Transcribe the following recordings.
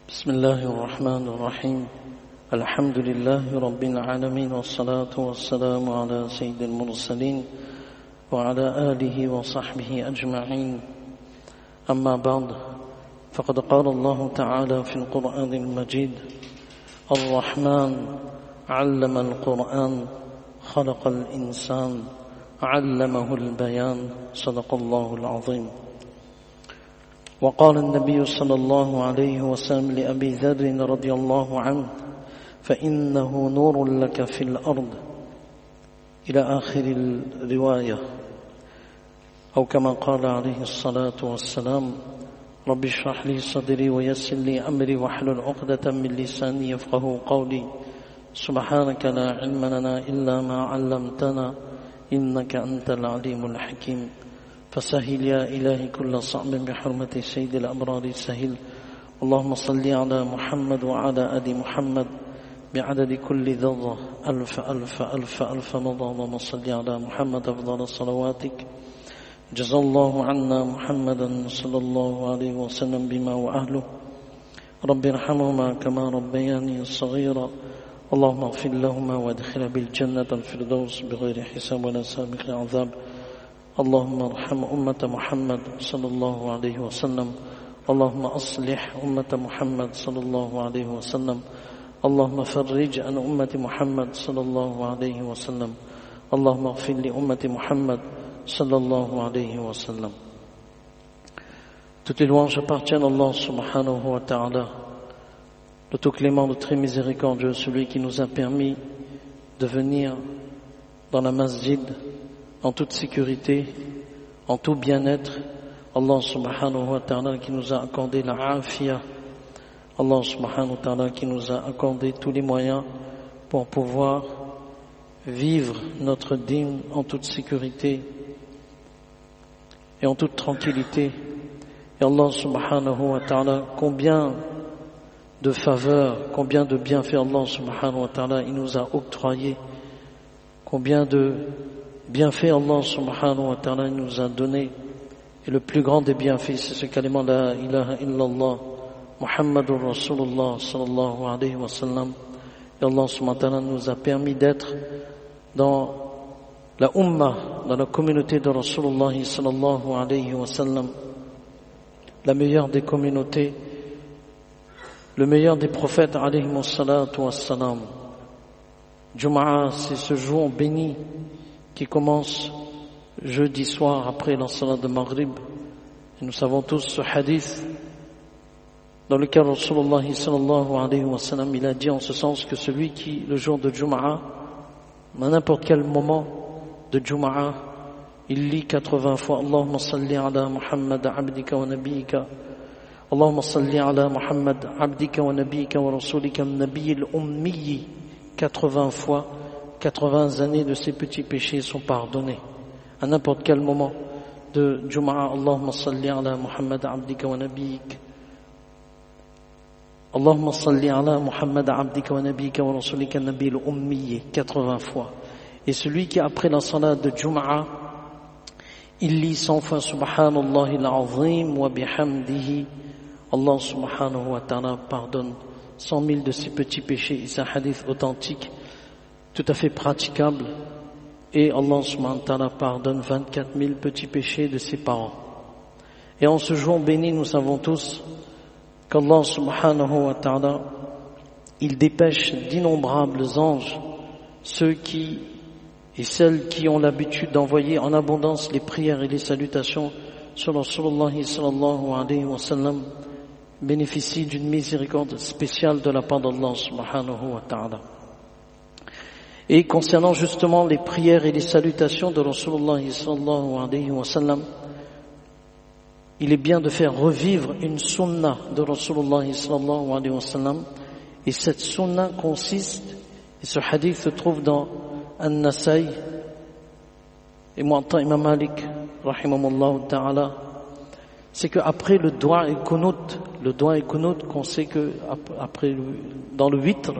بسم الله الرحمن الرحيم الحمد لله رب العالمين والصلاة والسلام على سيد المرسلين وعلى آله وصحبه أجمعين أما بعد فقد قال الله تعالى في القرآن المجيد الرحمن علم القرآن خلق الإنسان علمه البيان صدق الله العظيم. وقال النبي صلى الله عليه وسلم لأبي ذر رضي الله عنه فإنه نور لك في الأرض إلى آخر الرواية أو كما قال عليه الصلاة والسلام رب اشرح لي صدري ويسر لي أمري واحلل عقدة من لساني يفقه قولي سبحانك لا علم لنا إلا ما علمتنا إنك أنت العليم الحكيم فسهل يا إلهي كل صعب بحرمة سيد الأبرار سهل اللهم صل على محمد وعلى آل محمد بعدد كل ذرة ألف ألف ألف ألف مرة اللهم صل على محمد أفضل صلواتك جزا الله عنا محمدا صلى الله عليه وسلم بما وأهله رب ارحمهما كما ربياني صغيرا اللهم اغفر لهما وادخل بالجنة الفردوس بغير حساب ولا سابق عذاب اللهم ارحم أمة محمد صلى الله عليه وسلم اللهم أصلح أمة محمد صلى الله عليه وسلم اللهم فرج عن أمة محمد صلى الله عليه وسلم اللهم اغفر لأمة محمد صلى الله عليه وسلم. Toutes les louanges appartiennent à Allah subhanahu wa ta'ala, le tout clément, le très miséricordieux, celui qui nous a permis de venir dans la masjid en toute sécurité, en tout bien-être. Allah subhanahu wa ta'ala qui nous a accordé la afia, Allah subhanahu wa ta'ala qui nous a accordé tous les moyens pour pouvoir vivre notre dîme en toute sécurité et en toute tranquillité. Et Allah subhanahu wa ta'ala, combien de faveurs, combien de bienfaits Allah subhanahu wa ta'ala il nous a octroyés, combien de bienfaits Allah subhanahu wa ta'ala nous a donné. Et le plus grand des bienfaits, c'est ce kalima la ilaha illallah Muhammadur Rasulullah sallallahu alayhi wa sallam. Et Allah subhanahu wa ta'ala nous a permis d'être dans la ummah, dans la communauté de Rasulullah sallallahu alayhi wa sallam, la meilleure des communautés, le meilleur des prophètes alayhi wa salatu wa salam. Jum'a, c'est ce jour béni qui commence jeudi soir après la salat de Maghrib. Et nous savons tous ce hadith dans lequel Rasulullah sallallahu alayhi wa sallam il a dit en ce sens que celui qui, le jour de Jum'a, à n'importe quel moment de Jum'a, il lit 80 fois Allahumma salli ala Muhammad abdika wa nabiyyika Allahumma salli ala Muhammad abdika wa nabiyyika wa rasulika an-nabiyil ummi 80 fois. 80 années de ses petits péchés sont pardonnés. À n'importe quel moment de Jum'a, Allahumma salli ala Muhammad abdika wa nabiyyik. Allahumma salli ala Muhammad abdika wa nabiyyika wa rasulika an-nabiyil ummi 80 fois. Et celui qui après la salat de Jum'a, il lit 100 fois Subhanallahi al-azim wa bihamdihi, Allah subhanahu wa ta'ala pardonne 100 000 de ses petits péchés. C'est un hadith authentique, tout à fait praticable, et Allah subhanahu wa ta'ala pardonne 24 000 petits péchés de ses parents. Et en ce jour béni, nous savons tous qu'Allah subhanahu wa ta'ala, il dépêche d'innombrables anges, ceux qui et celles qui ont l'habitude d'envoyer en abondance les prières et les salutations sur Rasulullah sallallahu alayhi wa sallam, bénéficient d'une miséricorde spéciale de la part d'Allah subhanahu wa ta'ala. Et concernant justement les prières et les salutations de Rasulullah sallallahu alayhi wa sallam, il est bien de faire revivre une sunna de Rasulullah sallallahu alayhi wa sallam. Et cette sunna consiste, et ce hadith se trouve dans An-Nasai et Muwatta Imam Malik rahimahullah ta'ala, c'est que après le doigt et kunut qu'on sait que après dans le witr,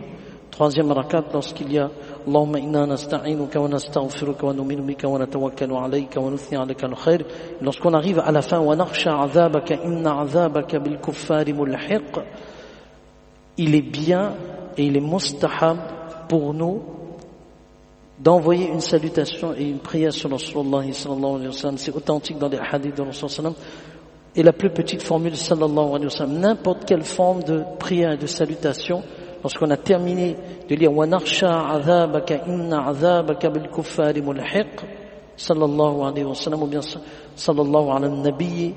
troisième rakat, lorsqu'il y a Allahumma inna nasta'inuka wa nastaghfiruka wa nu'minu bika wa natawakkalu alayka wa nuthni alayka al-khair, lorsqu'on arrive à la fin wa nakhsha 'adhabaka inna 'adhabaka bil kuffari mulhiq, il est bien et il est mustahab pour nous d'envoyer une salutation et une prière sur Rasulullah sallallahu alayhi wa sallam. C'est authentique dans les hadiths de Rasulullah sallallahu alayhi wa sallam. Et la plus petite formule sallallahu alayhi wa sallam, n'importe quelle forme de prière et de salutation, lorsqu'on a terminé de lire wa nakhsha azabaka inna azabaka bil kuffari mulhiq sallallahu alayhi wa sallam, ou bien sallallahu ala nabi,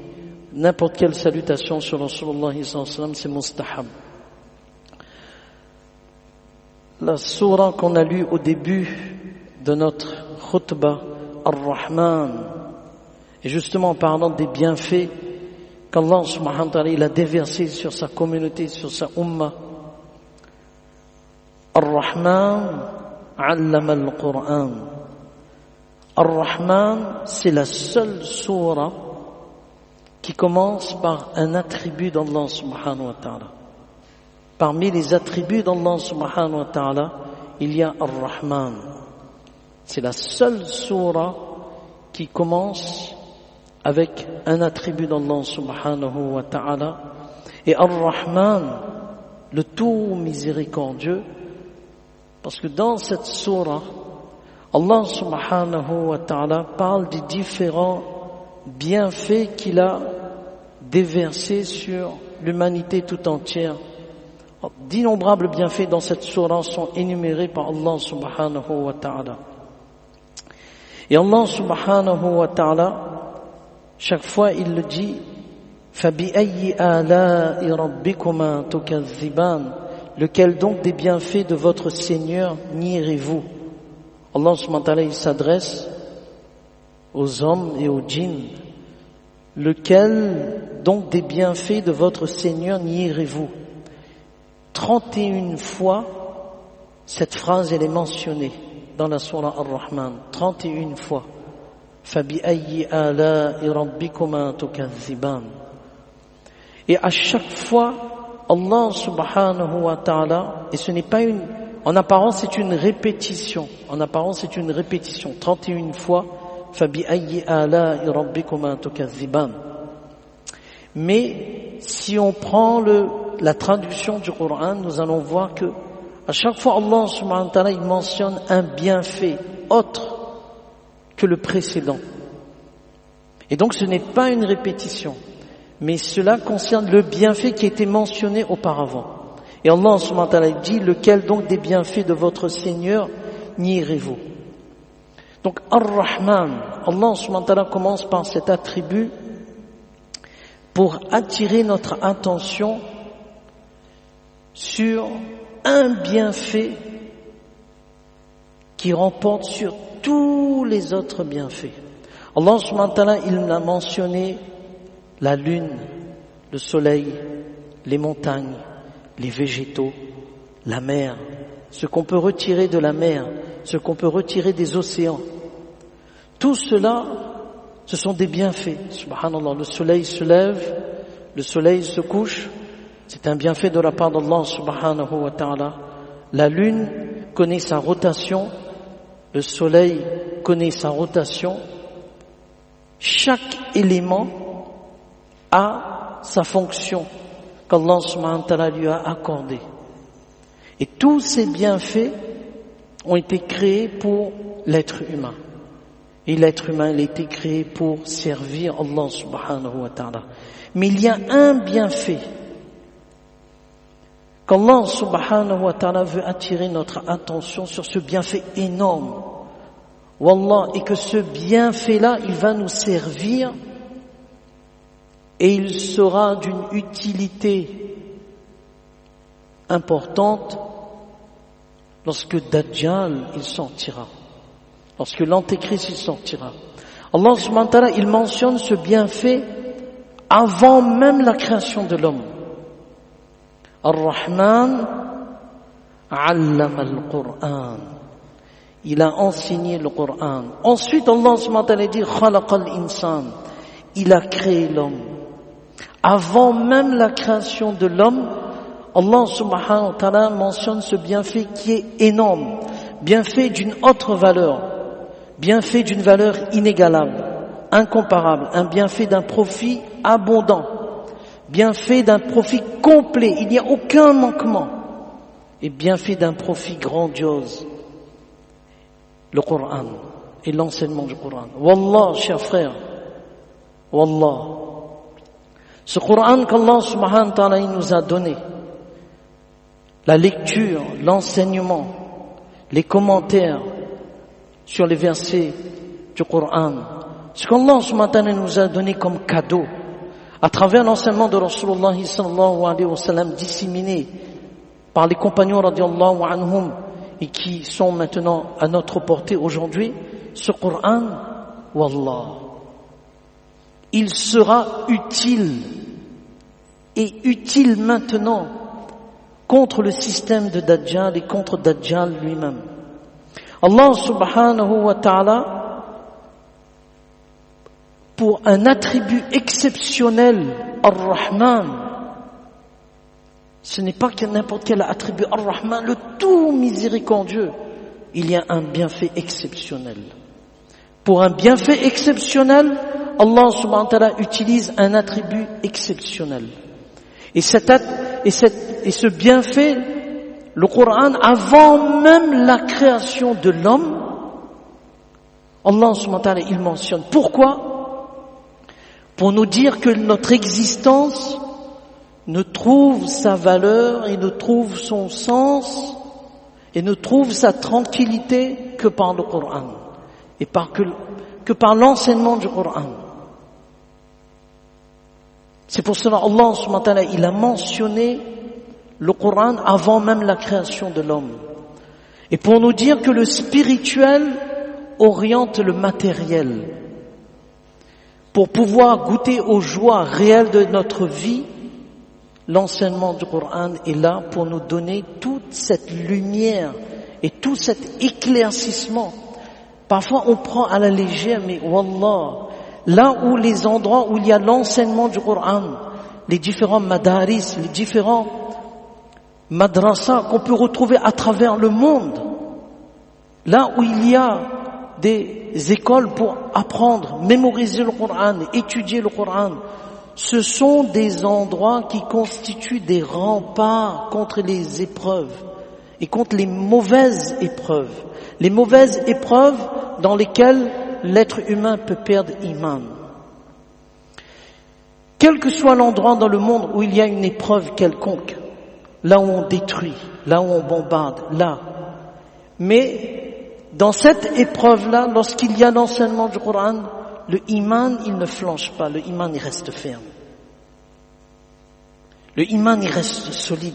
n'importe quelle salutation sur Rasulullah sallallahu alayhi wa sallam, c'est mustahab. La sourate qu'on a lue au début de notre khutbah, Ar-Rahman, et justement en parlant des bienfaits qu'Allah subhanahu wa ta'ala il a déversés sur sa communauté, sur sa ummah. Ar-Rahman allama al-Qur'an. Ar-Rahman, c'est la seule sourate qui commence par un attribut d'Allah subhanahu wa ta'ala. Parmi les attributs d'Allah subhanahu wa ta'ala, il y a Ar-Rahman. C'est la seule sourate qui commence avec un attribut d'Allah subhanahu wa ta'ala. Et Ar-Rahman, le tout miséricordieux, parce que dans cette sourate, Allah subhanahu wa ta'ala parle des différents bienfaits qu'il a déversés sur l'humanité tout entière. D'innombrables bienfaits dans cette sourate sont énumérés par Allah subhanahu wa ta'ala. Et Allah subhanahu wa ta'ala, chaque fois il le dit, فَبِأَيِّ آلَاءِ رَبِّكُمَا تُكَذِّبَانِ, lequel donc des bienfaits de votre Seigneur nierez-vous? Allah subhanahu wa ta'ala il s'adresse aux hommes et aux djinns. Lequel donc des bienfaits de votre Seigneur nierez-vous? 31 fois cette phrase elle est mentionnée dans la sourate Ar-Rahman, 31 fois. فَبِأَيِّ آلَاءِ رَبِّكُمَا تُكَذِّبَانِ. Et à chaque fois, Allah subhanahu wa ta'ala, et ce n'est pas en apparence c'est une répétition, 31 fois, فَبِأَيِّ آلَاءِ رَبِّكُمَا تُكَذِّبَانِ. Mais si on prend la traduction du Coran, nous allons voir que à chaque fois Allah subhanahu wa ta'ala il mentionne un bienfait autre que le précédent. Et donc ce n'est pas une répétition, mais cela concerne le bienfait qui a été mentionné auparavant. Et Allah subhanahu wa ta'ala dit, lequel donc des bienfaits de votre Seigneur nierez-vous? Donc Ar-Rahman, Allah subhanahu wa ta'ala commence par cet attribut pour attirer notre attention sur un bienfait qui remporte sur tous les autres bienfaits. Allah subhanahu wa ta'ala, il a mentionné la lune, le soleil, les montagnes, les végétaux, la mer, ce qu'on peut retirer de la mer, ce qu'on peut retirer des océans. Tout cela, ce sont des bienfaits. Subhanallah, le soleil se lève, le soleil se couche, c'est un bienfait de la part d'Allah subhanahu wa ta'ala. La lune connaît sa rotation, le soleil connaît sa rotation. Chaque élément a sa fonction qu'Allah subhanahu wa ta'ala lui a accordée. Et tous ces bienfaits ont été créés pour l'être humain. Et l'être humain, il a été créé pour servir Allah subhanahu wa ta'ala. Mais il y a un bienfait qu'Allah subhanahu wa ta'ala veut attirer notre attention sur, ce bienfait énorme. Wallah, et que ce bienfait-là, il va nous servir et il sera d'une utilité importante lorsque Dajjal il sortira, lorsque l'Antéchrist il sortira. Allah subhanahu wa ta'ala, il mentionne ce bienfait avant même la création de l'homme. Ar-Rahman allama al-Qur'an. Il a enseigné le Coran. Ensuite, Allah subhanahu wa ta'ala dit khalaqal insan. Il a créé l'homme. Avant même la création de l'homme, Allah subhanahu wa ta'ala mentionne ce bienfait qui est énorme, bienfait d'une autre valeur, bienfait d'une valeur inégalable, incomparable, un bienfait d'un profit abondant, bienfait d'un profit complet, il n'y a aucun manquement, et bienfait d'un profit grandiose, le Coran et l'enseignement du Coran. Wallah, chers frères, Wallah, ce Coran qu'Allah subhanahu wa ta'ala nous a donné, la lecture, l'enseignement, les commentaires sur les versets du Coran, ce qu'Allah subhanahu wa ta'ala nous a donné comme cadeau, à travers l'enseignement de Rasulullah sallallahu alayhi wa sallam disséminé par les compagnons radiallahu anhum et qui sont maintenant à notre portée aujourd'hui, ce Coran, wallah, il sera utile et utile maintenant contre le système de Dajjal et contre Dajjal lui-même. Allah subhanahu wa ta'ala, pour un attribut exceptionnel, Ar-Rahman, ce n'est pas que n'importe quel attribut, Ar-Rahman, le tout miséricordieux, il y a un bienfait exceptionnel. Pour un bienfait exceptionnel, Allah subhanahu wa ta'ala utilise un attribut exceptionnel. Et ce bienfait, le Coran, avant même la création de l'homme, Allah subhanahu wa ta'ala, il mentionne. Pourquoi? Pour nous dire que notre existence ne trouve sa valeur et ne trouve son sens et ne trouve sa tranquillité que par le Coran et que par l'enseignement du Coran. C'est pour cela Allah subhanahu wa ta'ala, il a mentionné le Coran avant même la création de l'homme. Et pour nous dire que le spirituel oriente le matériel. Pour pouvoir goûter aux joies réelles de notre vie, l'enseignement du Coran est là pour nous donner toute cette lumière et tout cet éclaircissement. Parfois on prend à la légère, mais wallah, là où les endroits où il y a l'enseignement du Coran, les différents madaris, les différents madrasas qu'on peut retrouver à travers le monde, là où il y a des écoles pour apprendre, mémoriser le Coran, étudier le Coran, ce sont des endroits qui constituent des remparts contre les épreuves et contre les mauvaises épreuves. Les mauvaises épreuves dans lesquelles l'être humain peut perdre iman. Quel que soit l'endroit dans le monde où il y a une épreuve quelconque, là où on détruit, là où on bombarde, là. Mais dans cette épreuve-là, lorsqu'il y a l'enseignement du Coran, le iman, il ne flanche pas, le iman, il reste ferme. Le iman, il reste solide.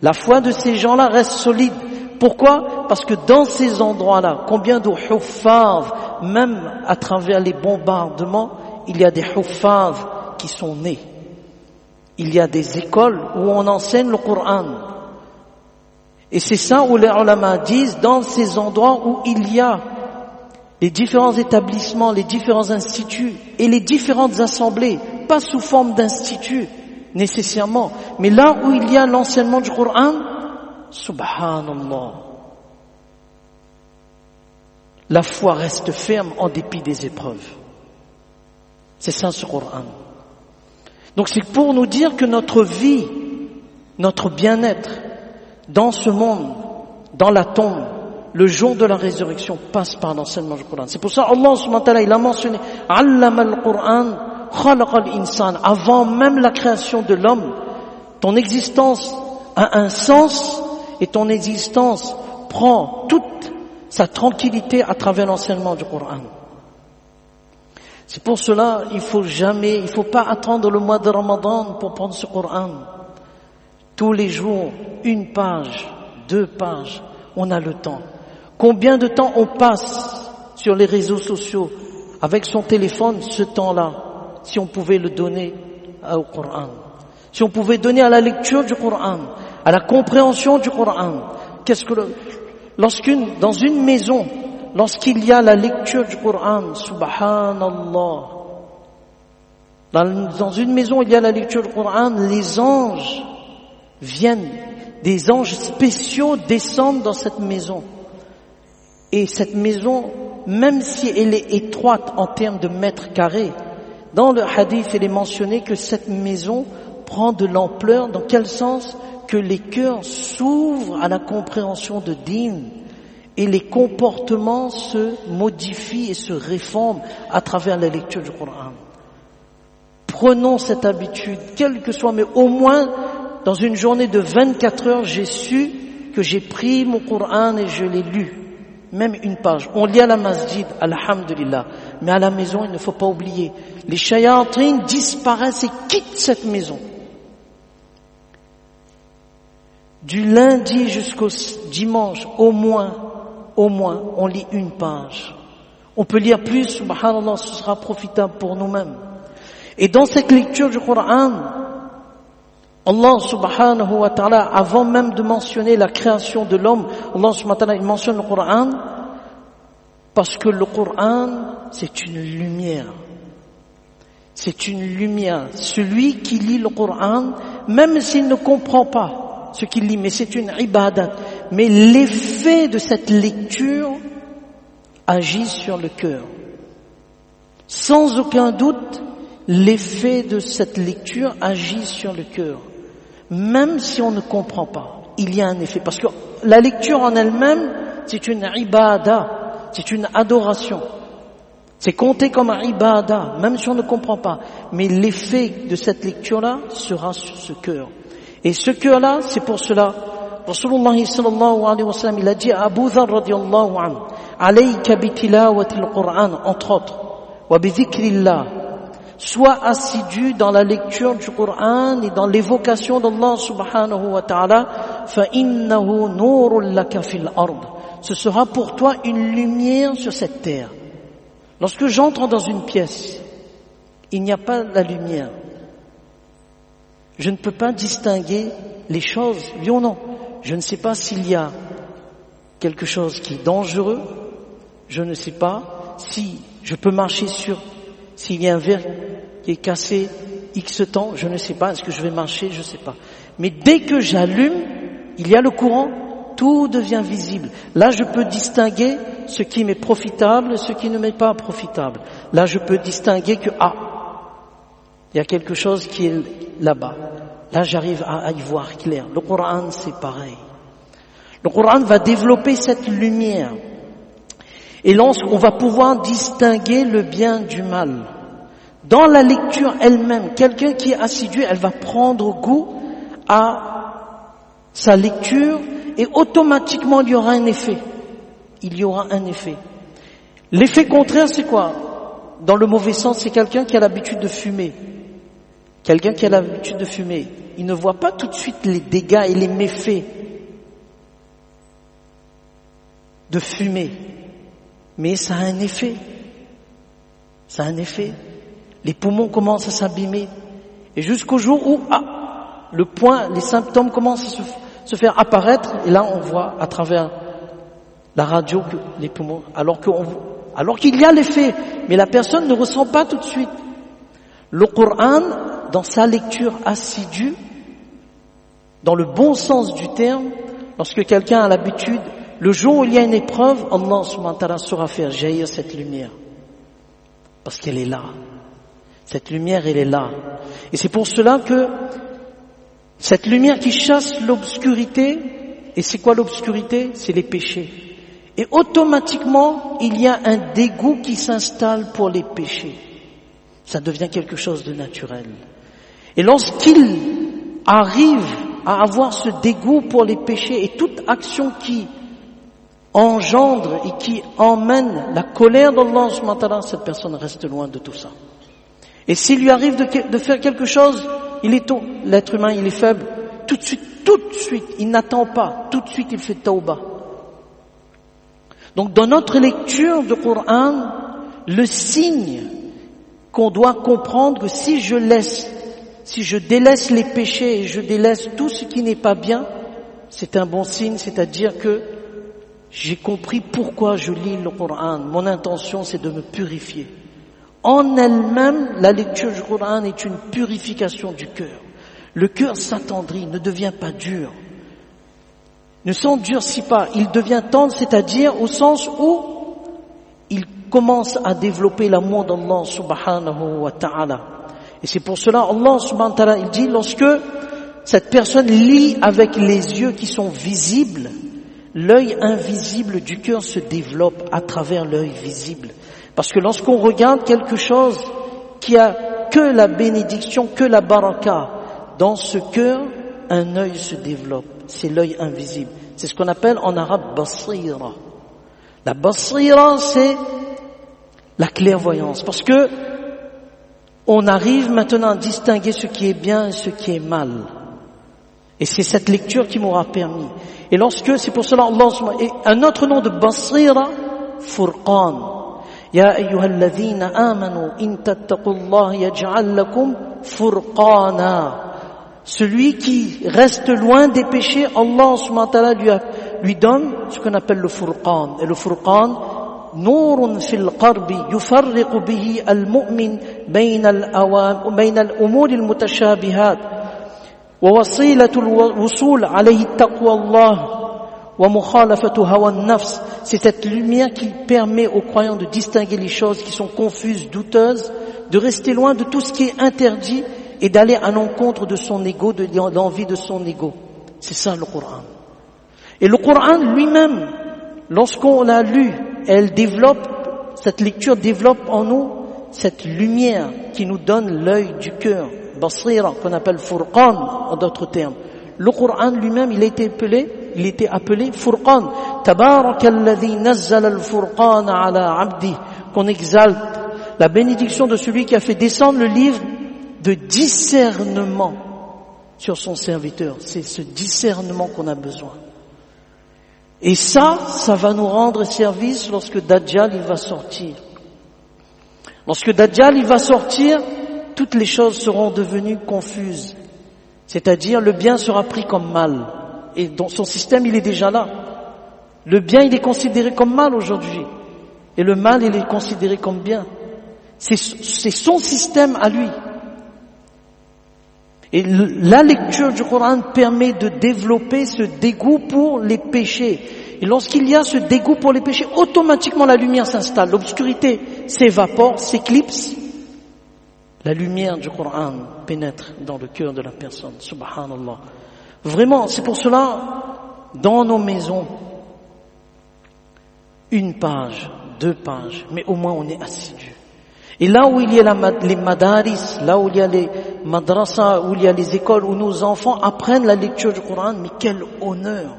La foi de ces gens-là reste solide. Pourquoi? Parce que dans ces endroits-là, combien de huffaz, même à travers les bombardements, il y a des huffaz qui sont nés. Il y a des écoles où on enseigne le Coran. Et c'est ça où les ulama disent, dans ces endroits où il y a les différents établissements, les différents instituts et les différentes assemblées, pas sous forme d'instituts nécessairement, mais là où il y a l'enseignement du Coran, subhanallah, la foi reste ferme en dépit des épreuves. C'est ça ce Coran. Donc c'est pour nous dire que notre vie, notre bien-être dans ce monde, dans la tombe, le jour de la résurrection passe par l'enseignement du Coran. C'est pour ça Allah subhanahu wa ta'ala, il a mentionné « Allama al-Qur'an khalaqa al-insan » avant même la création de l'homme, ton existence a un sens et ton existence prend toute sa tranquillité à travers l'enseignement du Coran. C'est pour cela, il faut pas attendre le mois de Ramadan pour prendre ce Coran. Tous les jours, 1 page, 2 pages, on a le temps. Combien de temps on passe sur les réseaux sociaux avec son téléphone, ce temps-là, si on pouvait le donner au Coran, si on pouvait donner à la lecture du Coran, à la compréhension du Coran. Dans une maison, lorsqu'il y a la lecture du Coran, subhanallah, dans une maison où il y a la lecture du Coran, les anges viennent, des anges spéciaux descendent dans cette maison. Et cette maison, même si elle est étroite en termes de mètres carrés, dans le hadith, il est mentionné que cette maison prend de l'ampleur. Dans quel sens? Que les cœurs s'ouvrent à la compréhension de Din et les comportements se modifient et se réforment à travers la lecture du Coran. Prenons cette habitude, quel que soit, mais au moins dans une journée de 24 heures, j'ai su que j'ai pris mon Coran et je l'ai lu. Même une page. On lit à la masjid, alhamdulillah. Mais à la maison, il ne faut pas oublier. Les shayatines disparaissent et quittent cette maison. Du lundi jusqu'au dimanche, au moins, on lit une page. On peut lire plus, subhanallah, ce sera profitable pour nous-mêmes. Et dans cette lecture du Coran, Allah subhanahu wa ta'ala, avant même de mentionner la création de l'homme, Allah subhanahu wa ta'ala, il mentionne le Coran parce que le Coran, c'est une lumière. C'est une lumière. Celui qui lit le Coran, même s'il ne comprend pas ce qu'il lit, mais c'est une ibadat, mais l'effet de cette lecture agit sur le cœur. Sans aucun doute, l'effet de cette lecture agit sur le cœur. Même si on ne comprend pas, il y a un effet. Parce que la lecture en elle-même, c'est une ibada, c'est une adoration. C'est compté comme un ibada, même si on ne comprend pas. Mais l'effet de cette lecture-là sera sur ce cœur. Et ce cœur-là, c'est pour cela, Rasulullah sallallahu alayhi wa sallam, il a dit à Abu Dharr radiyallahu anhu, alayka bitilawatil Qur'an, entre autres, wa bi dhikrillah. Sois assidu dans la lecture du Coran et dans l'évocation d'Allah subhanahu wa ta'ala. فَإِنَّهُ نُورٌ لَكَ فِي الْأَرْضِ. Ce sera pour toi une lumière sur cette terre. Lorsque j'entre dans une pièce, il n'y a pas la lumière. Je ne peux pas distinguer les choses, oui ou non. Je ne sais pas s'il y a quelque chose qui est dangereux. Je ne sais pas si je peux marcher sur... S'il y a un verre qui est cassé X temps, je ne sais pas, est-ce que je vais marcher, je ne sais pas. Mais dès que j'allume, il y a le courant, tout devient visible. Là, je peux distinguer ce qui m'est profitable et ce qui ne m'est pas profitable. Là, je peux distinguer que, il y a quelque chose qui est là-bas. Là, j'arrive à y voir clair. Le Coran, c'est pareil. Le Coran va développer cette lumière. Et lorsqu'on va pouvoir distinguer le bien du mal. Dans la lecture elle-même, quelqu'un qui est assidu, elle va prendre goût à sa lecture et automatiquement il y aura un effet. Il y aura un effet. L'effet contraire, c'est quoi? Dans le mauvais sens, c'est quelqu'un qui a l'habitude de fumer. Quelqu'un qui a l'habitude de fumer, il ne voit pas tout de suite les dégâts et les méfaits de fumer. Mais ça a un effet. Ça a un effet. Les poumons commencent à s'abîmer. Et jusqu'au jour où, les symptômes commencent à se faire apparaître. Et là, on voit à travers la radio que les poumons, alors qu'il y a l'effet, mais la personne ne ressent pas tout de suite. Le Coran, dans sa lecture assidue, dans le bon sens du terme, lorsque quelqu'un a l'habitude, le jour où il y a une épreuve, Allah subhanahu wa ta'ala saura faire jaillir cette lumière. Parce qu'elle est là. Cette lumière, elle est là. Et c'est pour cela que cette lumière qui chasse l'obscurité, et c'est quoi l'obscurité? C'est les péchés. Et automatiquement, il y a un dégoût qui s'installe pour les péchés. Ça devient quelque chose de naturel. Et lorsqu'il arrive à avoir ce dégoût pour les péchés et toute action qui engendre et qui emmène la colère d'Allah subhanahu wa ta'ala, cette personne reste loin de tout ça. Et s'il lui arrive de faire quelque chose, l'être humain, il est faible, tout de suite, il n'attend pas, tout de suite il fait tawbah. Donc dans notre lecture du Coran, le signe qu'on doit comprendre que si je délaisse les péchés et je délaisse tout ce qui n'est pas bien, c'est un bon signe, c'est-à-dire que j'ai compris pourquoi je lis le Coran. Mon intention, c'est de me purifier. En elle-même, la lecture du Coran est une purification du cœur. Le cœur s'attendrit, ne devient pas dur. Ne s'endurcit pas, il devient tendre, c'est-à-dire au sens où il commence à développer l'amour d'Allah subhanahu wa ta'ala. Et c'est pour cela, Allah subhanahu wa ta'ala, il dit, lorsque cette personne lit avec les yeux qui sont visibles, l'œil invisible du cœur se développe à travers l'œil visible. Parce que lorsqu'on regarde quelque chose qui a que la bénédiction, que la baraka, dans ce cœur, un œil se développe. C'est l'œil invisible. C'est ce qu'on appelle en arabe basira. La basira, c'est la clairvoyance. Parce que on arrive maintenant à distinguer ce qui est bien et ce qui est mal. Et c'est cette lecture qui m'aura permis. Et lorsque, c'est pour cela Allah, et un autre nom de basira, Furqan. Ya ayyuhalladhina amanu in tattaqullaha yaj'al lakum furqana. Celui qui reste loin des péchés, Allah subhanahu wa ta'ala lui donne ce qu'on appelle le Furqan. Et le Furqan, نور في القرب يفرق به المؤمن بين الأمور المتشابهات ووسيلة الوصول عليه تقوى الله ومخالفة هوى النفس. C'est cette lumière qui permet aux croyants de distinguer les choses qui sont confuses, douteuses, de rester loin de tout ce qui est interdit et d'aller à l'encontre de son ego, de l'envie de son ego. C'est ça le Coran. Et le Coran lui-même, lorsqu'on l'a lu, elle développe, cette lecture développe en nous cette lumière qui nous donne l'œil du cœur, basira, qu'on appelle Furqan en d'autres termes. Le Coran lui-même, il a été appelé Furqan. Tabarakalladhi nazzala al-Furqana ala abdi, qu'on exalte la bénédiction de celui qui a fait descendre le livre de discernement sur son serviteur. C'est ce discernement qu'on a besoin. Et ça va nous rendre service lorsque Dajjal il va sortir. Lorsque Dajjal il va sortir, toutes les choses seront devenues confuses. C'est-à-dire le bien sera pris comme mal. Et dans son système il est déjà là. Le bien il est considéré comme mal aujourd'hui. Et le mal il est considéré comme bien. C'est son système à lui. Et la lecture du Coran permet de développer ce dégoût pour les péchés. Et lorsqu'il y a ce dégoût pour les péchés, automatiquement la lumière s'installe, l'obscurité s'évapore, s'éclipse. La lumière du Coran pénètre dans le cœur de la personne. Subhanallah. Vraiment, c'est pour cela, dans nos maisons, 1 page, 2 pages, mais au moins on est assidu. Et là où il y a les madaris, là où il y a les madrasas, où il y a les écoles, où nos enfants apprennent la lecture du Coran, mais quel honneur!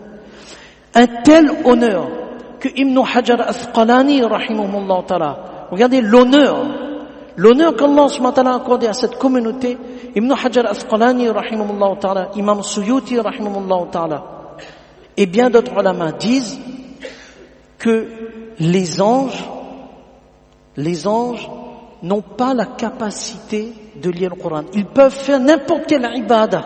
Un tel honneur que Ibn Hajar Asqalani, rahimahullah ta'ala, regardez l'honneur qu'Allah subhanahu wa ta'ala a accordé à cette communauté. Ibn Hajar Asqalani, rahimahullah ta'ala, Imam Suyuti, rahimahullah ta'ala, et bien d'autres ulama disent que les anges n'ont pas la capacité de lire le Coran. Ils peuvent faire n'importe quelle ibada.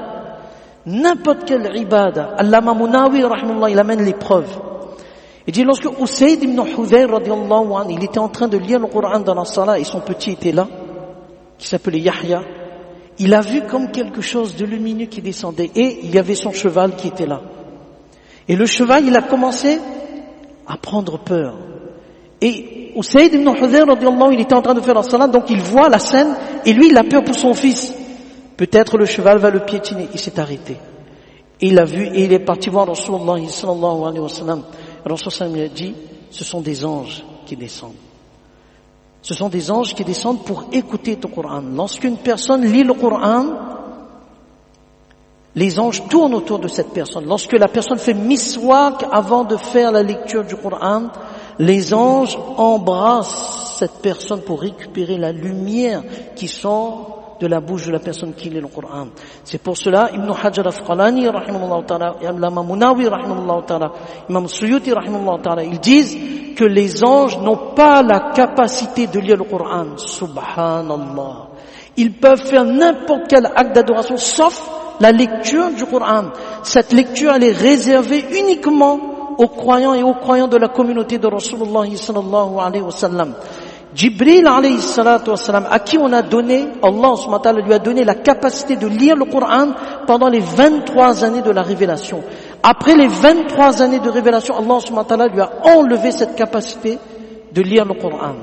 Allama Munawi, rahimahullah, il amène les preuves. Il dit, lorsque Usayd ibn Hudayr, radiallahu anhu, il était en train de lire le Coran dans la salat et son petit était là, qui s'appelait Yahya, il a vu comme quelque chose de lumineux qui descendait et il y avait son cheval qui était là. Et le cheval, il a commencé à prendre peur. Et Usayd ibn Hudayr, radiallahu anhu, il était en train de faire la salat, donc il voit la scène et lui, il a peur pour son fils. Peut-être le cheval va le piétiner. Il s'est arrêté. Et il a vu, et il est parti voir Rasulullah sallallahu alayhi wa sallam. Rasulullah lui a dit, ce sont des anges qui descendent. Ce sont des anges qui descendent pour écouter ton Coran. Lorsqu'une personne lit le Coran, les anges tournent autour de cette personne. Lorsque la personne fait miswak avant de faire la lecture du Coran, les anges embrassent cette personne pour récupérer la lumière qui sort de la bouche de la personne qui lit le Coran. C'est pour cela, Ibn Hajar Asqalani, rahimahullah ta'ala, Allama Munawi, rahimahullah ta'ala, Imam Suyuti, rahimahullah ta'ala, ils disent que les anges n'ont pas la capacité de lire le Coran. Subhanallah. Ils peuvent faire n'importe quel acte d'adoration, sauf la lecture du Coran. Cette lecture, elle est réservée uniquement aux croyants et aux croyants de la communauté de Rasulullah sallallahu alayhi wa sallam. Jibril alayhi salatu wa sallam, à qui on a donné, Allah subhanahu wa ta'ala lui a donné la capacité de lire le Coran pendant les 23 années de la révélation. Après les 23 années de révélation, Allah subhanahu wa ta'ala lui a enlevé cette capacité de lire le Coran.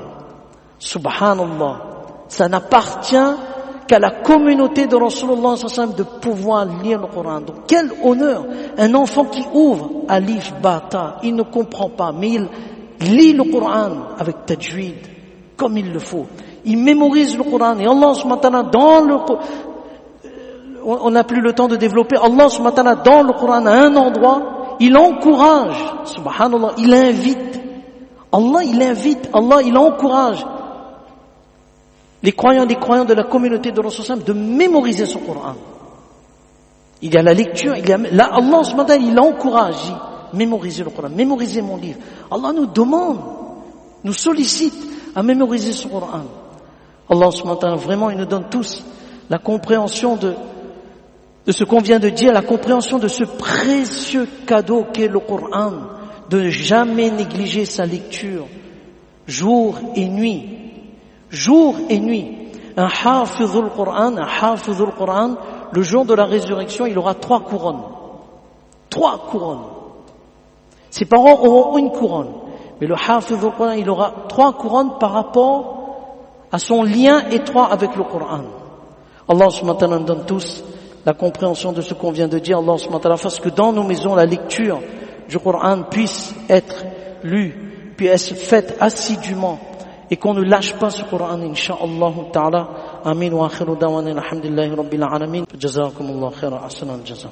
Subhanallah. Ça n'appartient qu'à la communauté de Rasulullah sallallahu alayhi wa sallam de pouvoir lire le Coran. Donc quel honneur, un enfant qui ouvre Alif Bata, il ne comprend pas, mais il lit le Coran avec tajwid, comme il le faut. Il mémorise le Coran et Allah subhanahu wa ta'ala dans le Coran, on n'a plus le temps de développer, Allah subhanahu wa ta'ala dans le Coran à un endroit, il encourage, subhanallah, il invite, Allah il encourage les croyants de la communauté de Rasul de mémoriser son Coran. Il y a la lecture, là Allah subhanahu wa ta'ala il encourage, mémoriser le Coran, mémoriser mon livre. Allah nous demande, nous sollicite à mémoriser son Coran. Allah subhanahu wa ta'ala vraiment il nous donne tous la compréhension de ce qu'on vient de dire, la compréhension de ce précieux cadeau qu'est le Coran, de ne jamais négliger sa lecture, jour et nuit. Jour et nuit. Un hafizul Coran, le jour de la résurrection, il aura 3 couronnes. 3 couronnes. Ses parents auront une couronne. Mais le hafizul Coran, il aura 3 couronnes par rapport à son lien étroit avec le Coran. Allah subhanahu wa ta'ala nous donne tous la compréhension de ce qu'on vient de dire. Allah subhanahu wa ta'ala fasse que dans nos maisons, la lecture du Coran puisse être lue, puisse être faite assidûment, et qu'on ne lâche pas ce Coran, incha'Allah ta'ala. Amin wa akhiru dawana alhamdulillahi rabbil alamin. Jazakumullah khairan, ahsanal jaza.